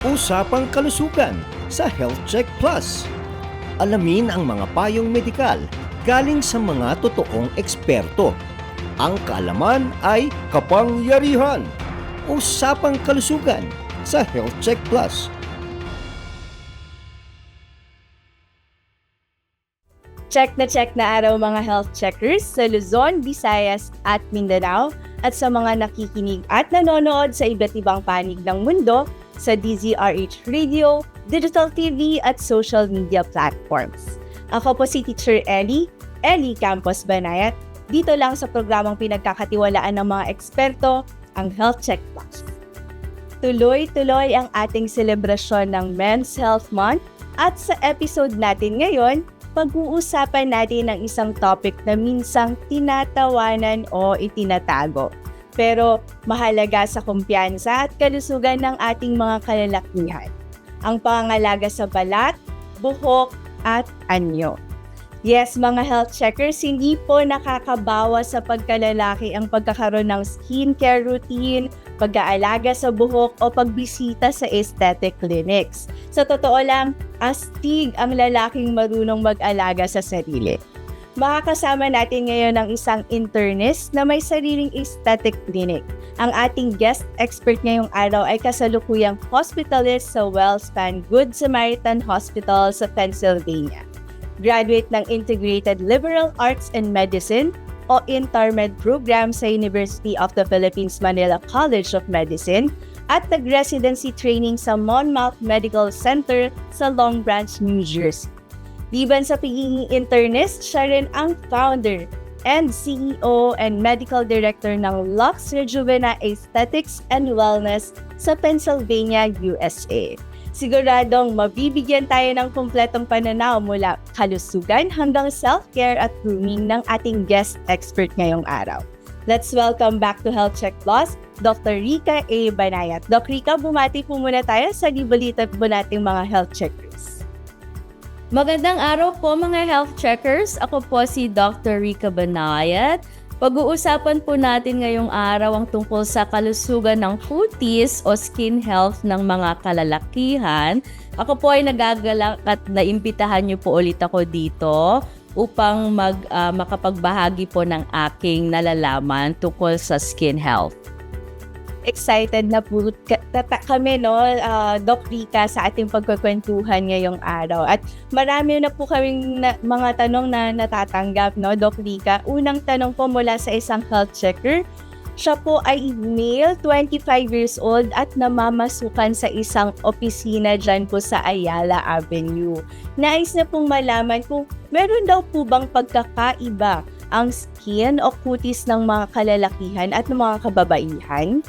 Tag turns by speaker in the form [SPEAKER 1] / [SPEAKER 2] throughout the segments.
[SPEAKER 1] Usapang kalusugan sa Health Check Plus. Alamin ang mga payong medikal galing sa mga totoong eksperto. Ang kaalaman ay kapangyarihan. Usapang kalusugan sa Health Check Plus.
[SPEAKER 2] Check na araw mga health checkers sa Luzon, Visayas at Mindanao at sa mga nakikinig at nanonood sa iba't ibang panig ng mundo sa DZRH Radio, Digital TV at social media platforms. Ako po si Teacher Ellie Campos Banayat, dito lang sa programang pinagkakatiwalaan ng mga eksperto, ang Health Check Plus. Tuloy-tuloy ang ating selebrasyon ng Men's Health Month at sa episode natin ngayon, pag-uusapan natin ang isang topic na minsang tinatawanan o itinatago. Pero mahalaga sa kumpiyansa at kalusugan ng ating mga kalalakihan. Ang pangangalaga sa balat, buhok at anyo. Yes, mga health checkers, hindi po nakakabawas sa pagkalalaki ang pagkakaroon ng skincare routine, pag-aalaga sa buhok o pagbisita sa aesthetic clinics. Sa totoo lang, astig ang lalaking marunong mag-alaga sa sarili. Makakasama natin ngayon ang isang internist na may sariling aesthetic clinic. Ang ating guest expert ngayong araw ay kasalukuyang hospitalist sa WellSpan Good Samaritan Hospital sa Pennsylvania. Graduate ng Integrated Liberal Arts and Medicine o InterMed program sa University of the Philippines Manila College of Medicine at nag-residency training sa Monmouth Medical Center sa Long Branch, New Jersey. Liban sa pagiging internist, siya rin ang founder and CEO and medical director ng Lux Rejuvena Aesthetics and Wellness sa Pennsylvania, USA. Siguradong mabibigyan tayo ng kumpletong pananaw mula kalusugan hanggang self-care at grooming ng ating guest expert ngayong araw. Let's welcome back to Health Check Plus, Dr. Rica A. Banayat. Dr. Rica, bumati po muna tayo sa libalita po nating mga health checkers.
[SPEAKER 3] Magandang araw po mga health checkers. Ako po si Dr. Rica Banayat. Pag-uusapan po natin ngayong araw ang tungkol sa kalusugan ng kutis o skin health ng mga kalalakihan. Ako po ay nagagalak at naimbitahan niyo po ulit ako dito upang makapagbahagi po ng aking nalalaman tungkol sa skin health.
[SPEAKER 2] Excited na po kami, Doc Rica, sa ating pagkukwentuhan ngayong araw. At marami na po kaming mga tanong na natatanggap, Doc Rica. Unang tanong po mula sa isang health checker. Siya po ay male, 25 years old at namamasukan sa isang opisina dyan po sa Ayala Avenue. Nais na pong malaman kung meron daw po bang pagkakaiba ang skin o kutis ng mga kalalakihan at ng mga kababaihan?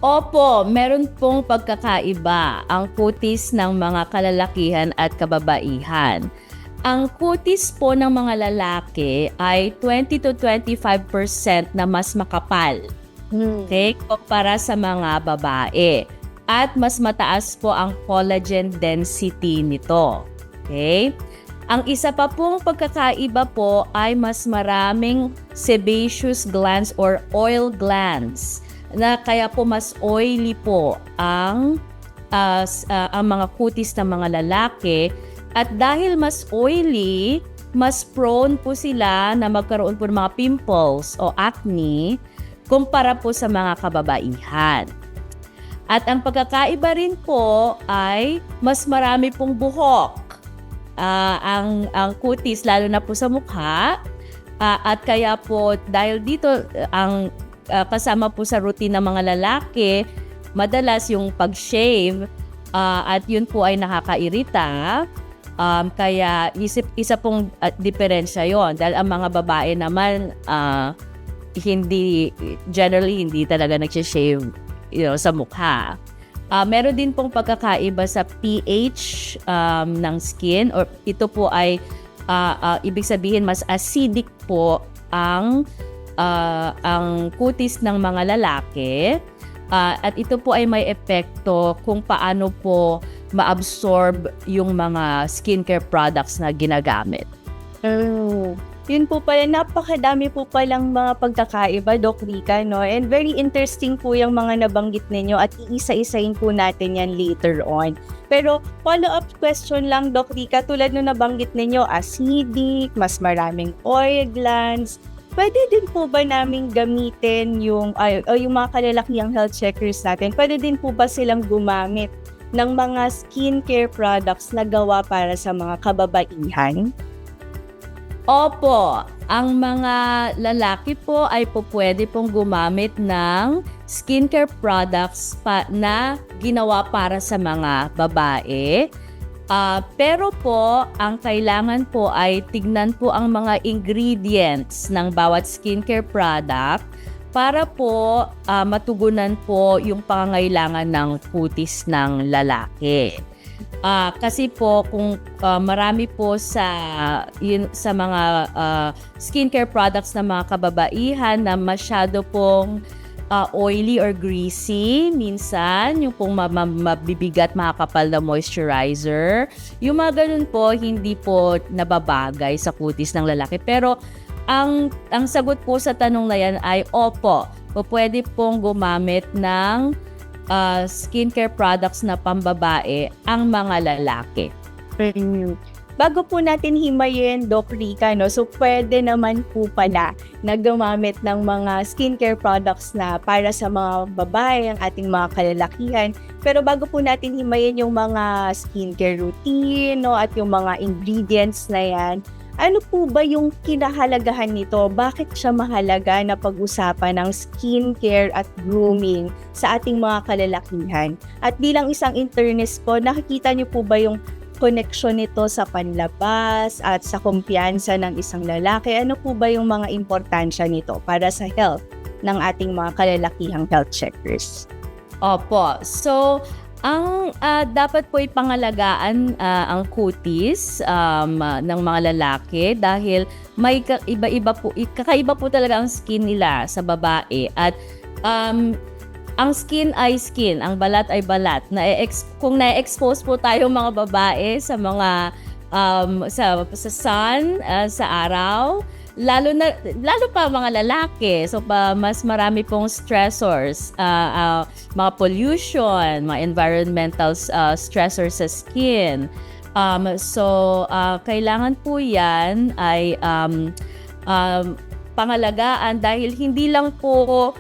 [SPEAKER 3] Opo, meron pong pagkakaiba ang kutis ng mga kalalakihan at kababaihan. Ang kutis po ng mga lalaki ay 20 to 25% na mas makapal. Okay? Kumpara sa mga babae. At mas mataas po ang collagen density nito. Okay? Ang isa pa pong pagkakaiba po ay mas maraming sebaceous glands or oil glands, na kaya po mas oily po ang mga kutis ng mga lalaki. At dahil mas oily, mas prone po sila na magkaroon po ng mga pimples o acne kumpara po sa mga kababaihan. At ang pagkakaiba rin po ay mas marami pong buhok ang kutis, lalo na po sa mukha. At kaya po dahil dito ang kasama po sa routine ng mga lalaki, madalas yung pag-shave at yun po ay nakakairita. Kaya isa pong diferensya yon, dahil ang mga babae naman generally hindi talaga nagsishave sa mukha. Meron din pong pagkakaiba sa pH ng skin, or ito po ay ibig sabihin mas acidic po ang kutis ng mga lalaki, at ito po ay may epekto kung paano po ma-absorb yung mga skincare products na ginagamit.
[SPEAKER 2] Yun po pala, napakadami po palang mga pagkakaiba, Doc Rica, no? And very interesting po yung mga nabanggit ninyo at iisa-isahin po natin yan later on. Pero follow-up question lang, Doc Rica, tulad nung nabanggit ninyo, acidic, mas maraming oil glands, pwede din po ba namin gamitin yung mga kalalakihang health checkers natin? Pwede din po ba silang gumamit ng mga skincare products na gawa para sa mga kababaihan?
[SPEAKER 3] Opo, ang mga lalaki po ay pwede pong gumamit ng skincare products na ginawa para sa mga babae. Pero po, ang kailangan po ay tignan po ang mga ingredients ng bawat skincare product para po matugunan po yung pangangailangan ng kutis ng lalaki. Kasi po kung marami po sa mga skincare products ng mga kababaihan na masyado pong oily or greasy, minsan yung pong mabibigat, makakapal na moisturizer, yung mga ganun po hindi po nababagay sa kutis ng lalaki. Pero ang sagot po sa tanong na yan ay opo, pwede pong gumamit ng skincare products na pambabae ang mga lalaki.
[SPEAKER 2] Bago po natin himayin, Doc Rica, no? So pwede naman po pala na gumamit ng mga skincare products na para sa mga babae, ang ating mga kalalakihan. Pero bago po natin himayin yung mga skincare routine, no? At yung mga ingredients na yan, ano po ba yung kinahalagahan nito? Bakit siya mahalaga na pag-usapan ng skincare at grooming sa ating mga kalalakihan? At bilang isang internist po, nakikita niyo po ba yung connection nito sa panlabas at sa kumpiyansa ng isang lalaki? Ano po ba yung mga importansya nito para sa health ng ating mga kalalakihang health checkers?
[SPEAKER 3] Opo. So, ang dapat po ipangalagaan ang kutis ng mga lalaki dahil may kakaiba po talaga ang skin nila sa babae at ang skin ay skin, ang balat ay balat. Kung na-expose po tayo mga babae sa mga sa sun, sa araw, lalo pa mga lalaki. So mas marami pong stressors, mga pollution, mga environmental stressors sa skin. Kailangan po 'yan ay pangalagaan dahil hindi lang po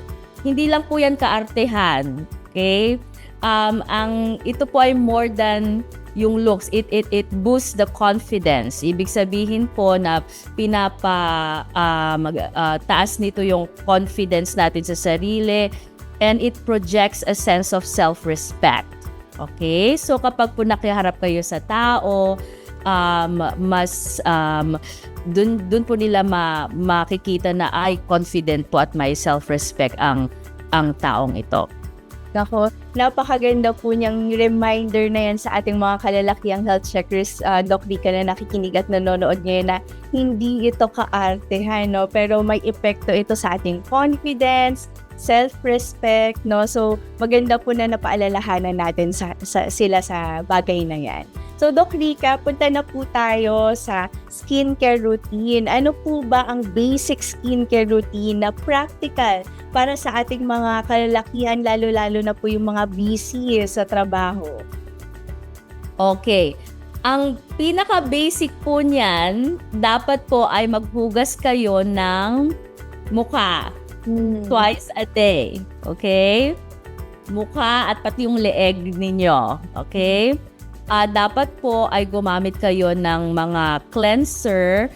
[SPEAKER 3] 'yan kaartehan. Okay? Ito po ay more than yung looks. It boosts the confidence. Ibig sabihin po na taas nito yung confidence natin sa sarili and it projects a sense of self-respect. Okay? So kapag po nakiharap kayo sa tao, mas dun po nila makikita na ay confident po at may self-respect ang taong ito.
[SPEAKER 2] Ako, napakaganda po niyang reminder na yan sa ating mga kalalakihang health checkers, Doc Rica, na nakikinig at nanonood ngayon, na hindi ito kaartehan, no? Pero may epekto ito sa ating confidence, self-respect, no? So, maganda po na napaalalahanan natin sila sa bagay na yan. So, Doc Rica, punta na po tayo sa skincare routine. Ano po ba ang basic skincare routine na practical para sa ating mga kalalakihan, lalo-lalo na po yung mga busy sa trabaho?
[SPEAKER 3] Okay. Ang pinaka-basic po niyan, dapat po ay maghugas kayo ng mukha twice a day. Okay? Mukha at pati yung leeg ninyo. Okay? Dapat po ay gumamit kayo ng mga cleanser.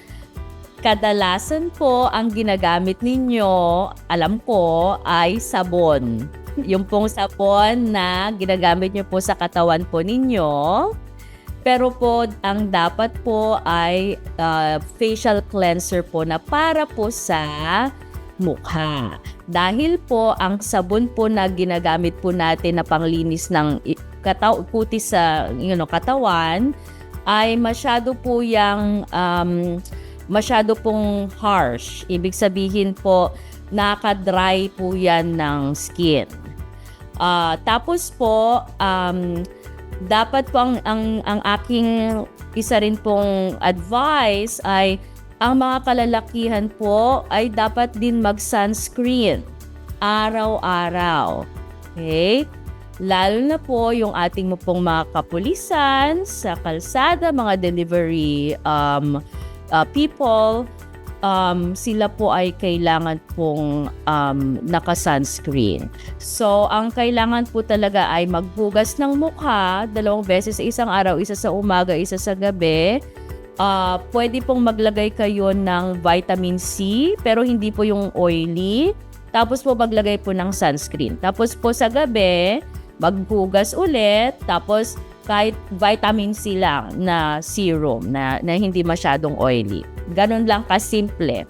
[SPEAKER 3] Kadalasan po ang ginagamit ninyo, alam ko, ay sabon. Yung pong sabon na ginagamit nyo po sa katawan po ninyo. Pero po, ang dapat po ay facial cleanser po na para po sa mukha. Dahil po, ang sabon po na ginagamit po natin na panglinis ng kutis sa katawan ay masyado po masyado pong harsh. Ibig sabihin po, nakaka-dry po yan ng skin. Tapos po, dapat po ang aking isa rin pong advice ay ang mga kalalakihan po ay dapat din mag-sunscreen araw-araw. Okay? Lalo na po yung ating pong mga kapulisan sa kalsada, mga delivery people, sila po ay kailangan pong naka-sunscreen. So, ang kailangan po talaga ay maghugas ng mukha 2 beses sa isang araw, isa sa umaga, isa sa gabi. Pwede pong maglagay kayo ng vitamin C, pero hindi po yung oily. Tapos po maglagay po ng sunscreen. Tapos po sa gabi, maghugas ulit, tapos kahit vitamin C lang na serum na hindi masyadong oily. Ganun lang kasimple.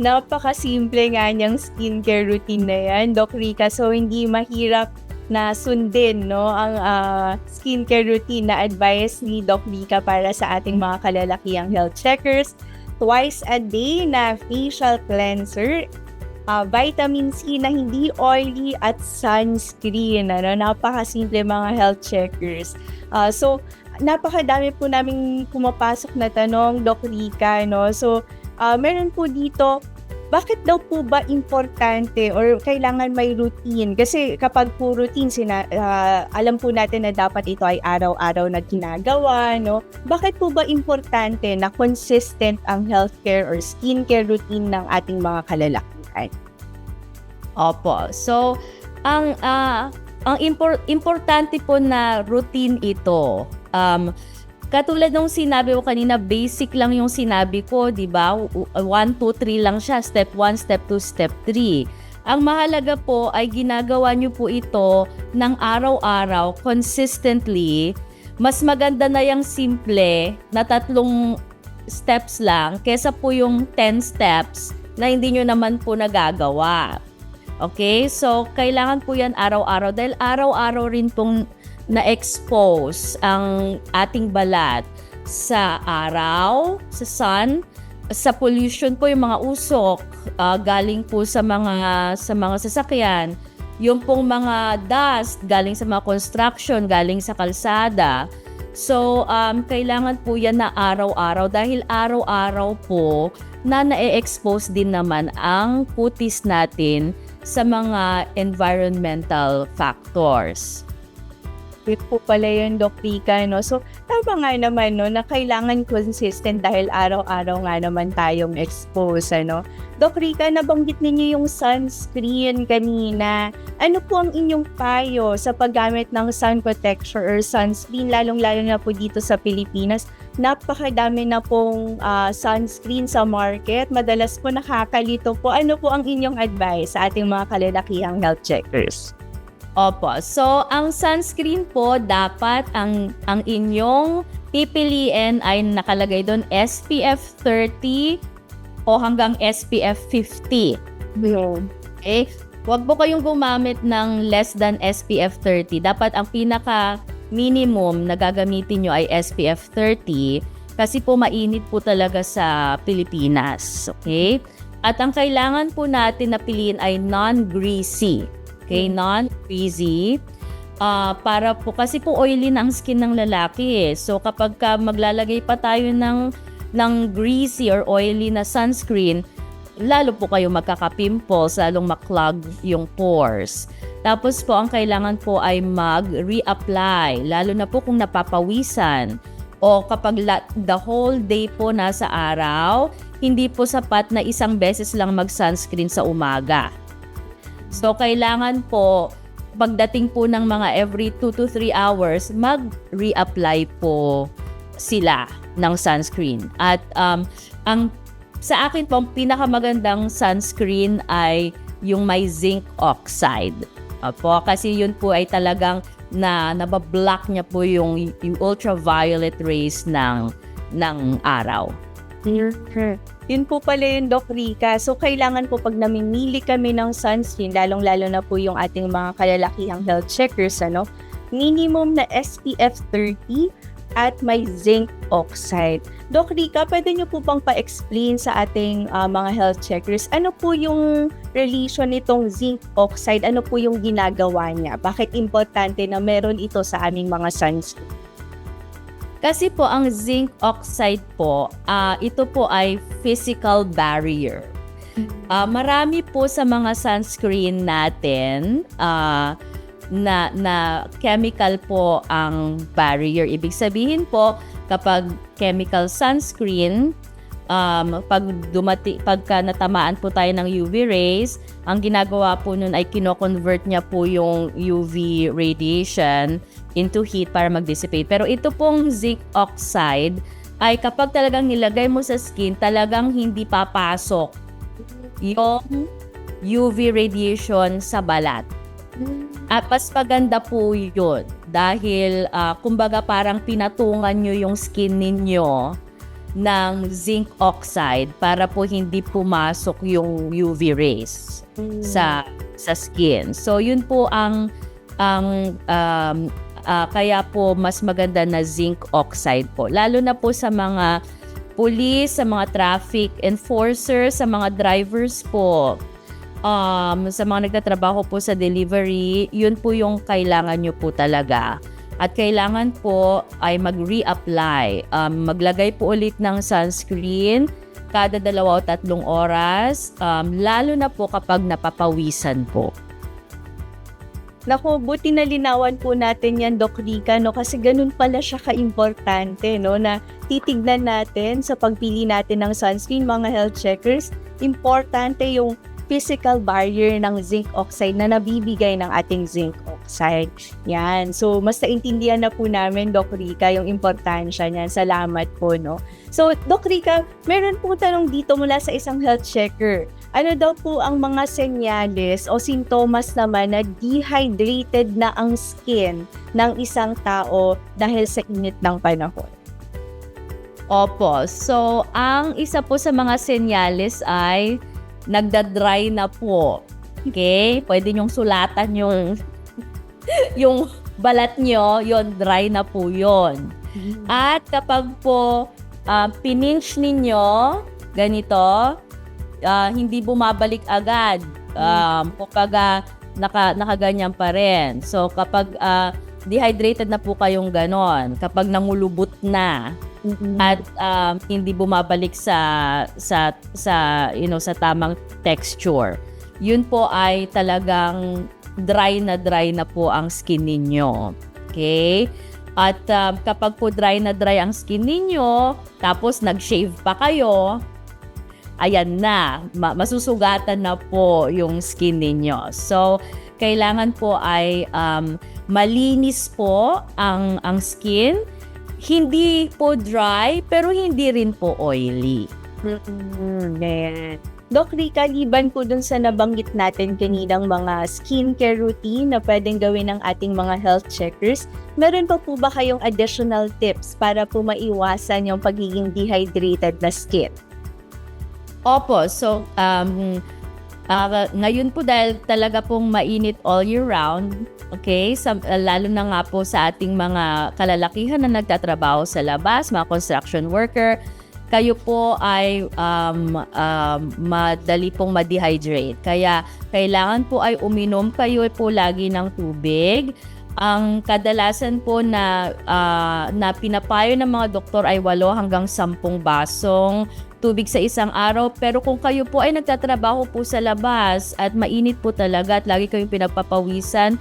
[SPEAKER 2] Napakasimple nga niyang skincare routine na yan, Doc Rica. So, hindi mahirap na sundin, no, ang skincare routine na advice ni Doc Rica para sa ating mga kalalakihang health checkers. Twice a day na facial cleanser, vitamin C na hindi oily at sunscreen. Napakasimple mga health checkers. So, napakadami po naming pumapasok na tanong, Doc Rica. No? So, meron po dito, bakit daw po ba importante or kailangan may routine? Kasi kapag po routine, alam po natin na dapat ito ay araw-araw na ginagawa. No? Bakit po ba importante na consistent ang healthcare or skincare routine ng ating mga kalalakihan?
[SPEAKER 3] Opo. So, ang importante po na routine ito. Katulad ng sinabi ko kanina, basic lang yung sinabi ko, di ba? 1, 2, 3 lang siya. Step 1, step 2, step 3. Ang mahalaga po ay ginagawa nyo po ito ng araw-araw, consistently. Mas maganda na yung simple na 3 steps lang kesa po yung 10 steps na hindi nyo naman po nagagawa. Okay? So, kailangan po yan araw-araw dahil araw-araw rin pong na-expose ang ating balat sa araw, sa sun, sa pollution po, yung mga usok, galing po sa mga sasakyan, yung pong mga dust galing sa mga construction, galing sa kalsada. So, kailangan po yan na araw-araw dahil araw-araw po na na-expose din naman ang kutis natin sa mga environmental factors.
[SPEAKER 2] Yun po pala yun, Doc Rica, no? So, tama nga naman, no, na kailangan consistent dahil araw-araw nga naman tayong expose, ano? Doc Rica, nabanggit ninyo yung sunscreen kanina. Ano po ang inyong payo sa paggamit ng sun protection or sunscreen, lalong-lalo na po dito sa Pilipinas? Napakadami na pong sunscreen sa market. Madalas po nakakalito po. Ano po ang inyong advice sa ating mga kalalakihang health checkers?
[SPEAKER 3] Opo. So, ang sunscreen po, dapat ang inyong pipiliin ay nakalagay doon SPF 30 o hanggang SPF 50. Okay? Huwag po kayong gumamit ng less than SPF 30. Dapat ang pinaka-minimum na gagamitin nyo ay SPF 30 kasi po mainit po talaga sa Pilipinas. Okay? At ang kailangan po natin na piliin ay non-greasy. Okay, non-greasy. Para po, kasi po oily na ang skin ng lalaki eh. So kapag maglalagay pa tayo ng greasy or oily na sunscreen, lalo po kayo magkaka-pimples, lalong maklog yung pores. Tapos po, ang kailangan po ay mag-reapply, lalo na po kung napapawisan. O kapag the whole day po nasa araw, hindi po sapat na isang beses lang mag-sunscreen sa umaga. So, kailangan po, pagdating po ng mga every 2 to 3 hours, mag-reapply po sila ng sunscreen. At sa akin po, ang pinakamagandang sunscreen ay yung may zinc oxide. Kasi yun po ay talagang nabablock niya po yung ultraviolet rays ng araw.
[SPEAKER 2] Yun po pala yung, Doc Rica. So, kailangan po pag namimili kami ng sunscreen, lalong-lalo na po yung ating mga kalalakihang health checkers, ano, minimum na SPF 30 at may zinc oxide. Doc Rica, pwede nyo po bang pa-explain sa ating mga health checkers, ano po yung relation nitong zinc oxide? Ano po yung ginagawa niya? Bakit importante na meron ito sa aming mga sunscreen?
[SPEAKER 3] Kasi po ang zinc oxide po, ito po ay physical barrier. Marami po sa mga sunscreen natin na chemical po ang barrier. Ibig sabihin po, kapag chemical sunscreen, pagka natamaan po tayo ng UV rays, ang ginagawa po nun ay kino-convert niya po yung UV radiation into heat para mag-dissipate. Pero ito pong zinc oxide ay kapag talagang nilagay mo sa skin, talagang hindi papasok yung UV radiation sa balat. At mas maganda po yun dahil kumbaga parang pinatungan nyo yung skin ninyo ng zinc oxide para po hindi pumasok yung UV rays sa skin. So yun po ang kaya po mas maganda na zinc oxide po. Lalo na po sa mga police, sa mga traffic enforcers, sa mga drivers po, sa mga nagtatrabaho po sa delivery, yun po yung kailangan nyo po talaga. At kailangan po ay mag-reapply. Maglagay po ulit ng sunscreen kada 2 o 3 oras, lalo na po kapag napapawisan po.
[SPEAKER 2] Naku, buti na linawan po natin yan, Doc Rica, no? Kasi ganun pala siya ka-importante, no? Na titignan natin sa pagpili natin ng sunscreen, mga health checkers, importante yung physical barrier ng zinc oxide na nabibigay ng ating zinc oxide. Yan. So, mas naintindihan na po namin, Doc Rica, yung importansya niyan. Salamat po, no? So, Doc Rica, meron po tanong dito mula sa isang health checker. Ano daw po ang mga senyales o sintomas naman na dehydrated na ang skin ng isang tao dahil sa init ng panahon?
[SPEAKER 3] Opo. So, ang isa po sa mga senyales ay nagda-dry na po. Okay? Pwede nyong sulatan yung balat nyo, yon dry na po yon. At kapag po pininch ninyo, ganito, hindi bumabalik agad. Kapag nakaganyan pa rin. So kapag dehydrated na po kayong ganon, kapag nangulubot na, at hindi bumabalik sa tamang texture, yun po ay talagang dry na po ang skin ninyo. Okay? At kapag po dry ang skin ninyo, tapos nag-shave pa kayo, ayan na, masusugatan na po yung skin ninyo. So, kailangan po ay malinis po ang skin. Hindi po dry, pero hindi rin po oily.
[SPEAKER 2] Ganyan. Doc Rica, liban po dun sa nabanggit natin kaninang mga skincare routine na pwedeng gawin ng ating mga health checkers, meron pa po ba kayong additional tips para po maiwasan yung pagiging dehydrated na skin?
[SPEAKER 3] Opo, so ngayon po dahil talaga pong mainit all year round, okay, lalo na nga po sa ating mga kalalakihan na nagtatrabaho sa labas, mga construction worker, kayo po ay madali pong ma-dehydrate. Kaya kailangan po ay uminom kayo po lagi ng tubig. Ang kadalasan po na pinapayo ng mga doktor ay 8 hanggang 10 basong tubig sa isang araw. Pero kung kayo po ay nagtatrabaho po sa labas at mainit po talaga at lagi kayong pinagpapawisan,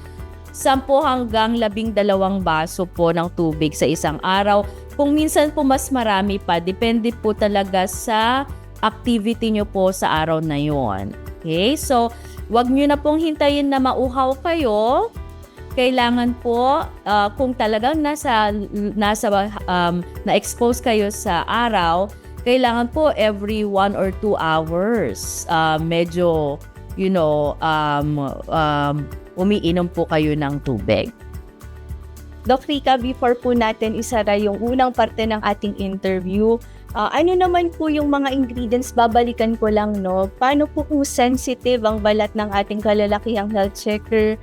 [SPEAKER 3] 10 hanggang 12 baso po ng tubig sa isang araw. Kung minsan po mas marami pa, depende po talaga sa activity nyo po sa araw na yon. Okay? So, wag nyo na pong hintayin na mauhaw kayo. Kailangan po, kung talagang na-expose kayo sa araw, kailangan po every 1 or 2 hours, medyo, umiinom po kayo ng tubig.
[SPEAKER 2] Doc Rica, before po natin isara yung unang parte ng ating interview, ano naman po yung mga ingredients, babalikan ko lang, no? Paano po kung sensitive ang balat ng ating kalalakihang health checker?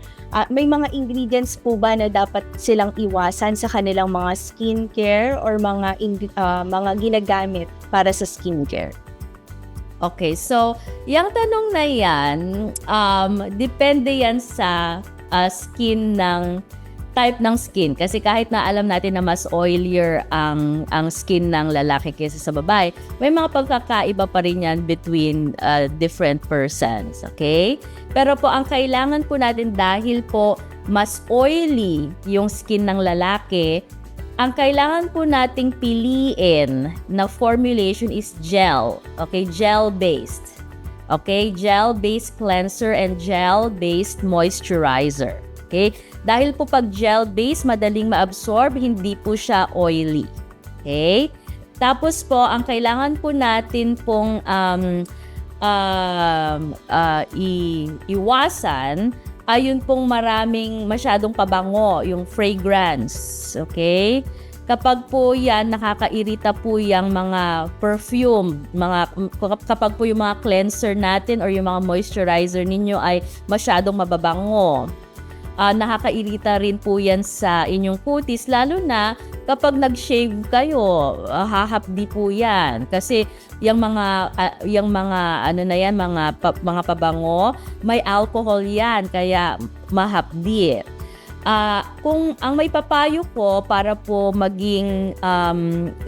[SPEAKER 2] May mga ingredients po ba na dapat silang iwasan sa kanilang mga skincare or mga ginagamit para sa skincare?
[SPEAKER 3] Okay, so yung tanong na yan, depende yan sa skin ng type ng skin. Kasi kahit na alam natin na mas oilier ang skin ng lalaki kaysa sa babae, may mga pagkakaiba pa rin yan between different persons. Okay? Pero po ang kailangan po natin dahil po mas oily yung skin ng lalaki, ang kailangan po nating piliin na formulation is gel. Okay? Gel-based. Okay? Gel-based cleanser and gel-based moisturizer. Okay? Dahil po pag gel-based, madaling ma-absorb, hindi po siya oily. Okay? Tapos po, ang kailangan po natin pong iwasan ay yun pong masyadong pabango, yung fragrance. Okay? Kapag po yan, nakakairita po yung mga perfume, kapag po yung mga cleanser natin or yung mga moisturizer ninyo ay masyadong mababango. Nakakairita rin po yan sa inyong kutis, lalo na kapag nag-shave kayo, hahapdi po yan. Kasi yung mga mga pabango, may alcohol yan, kaya mahapdi. Kung ang may papayo po para po maging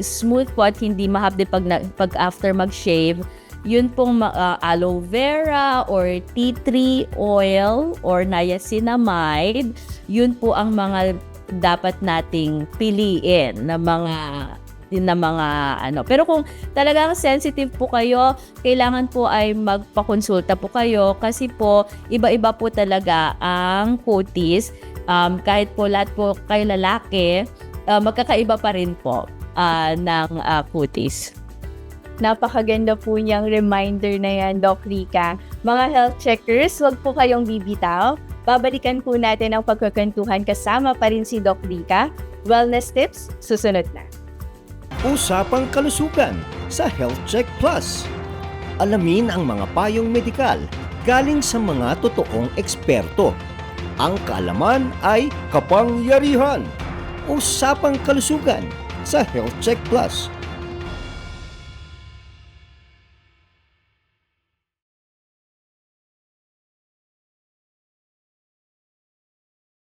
[SPEAKER 3] smooth po at hindi mahapdi pag after mag-shave, yun pong aloe vera or tea tree oil or niacinamide, yun po ang mga dapat nating piliin na mga Pero kung talagang sensitive po kayo, kailangan po ay magpakonsulta po kayo kasi po iba-iba po talaga ang kutis. Kahit po lahat po kayo lalaki, magkakaiba pa rin po ng kutis.
[SPEAKER 2] Napakaganda po niyang reminder na yan, Doc Rica. Mga health checkers, wag po kayong bibitaw. Babalikan po natin ang pagkakantuhan kasama pa rin si Doc Rica. Wellness tips, susunod na.
[SPEAKER 1] Usapang kalusugan sa Health Check Plus. Alamin ang mga payong medikal galing sa mga totoong eksperto. Ang kaalaman ay kapangyarihan. Usapang kalusugan sa Health Check Plus.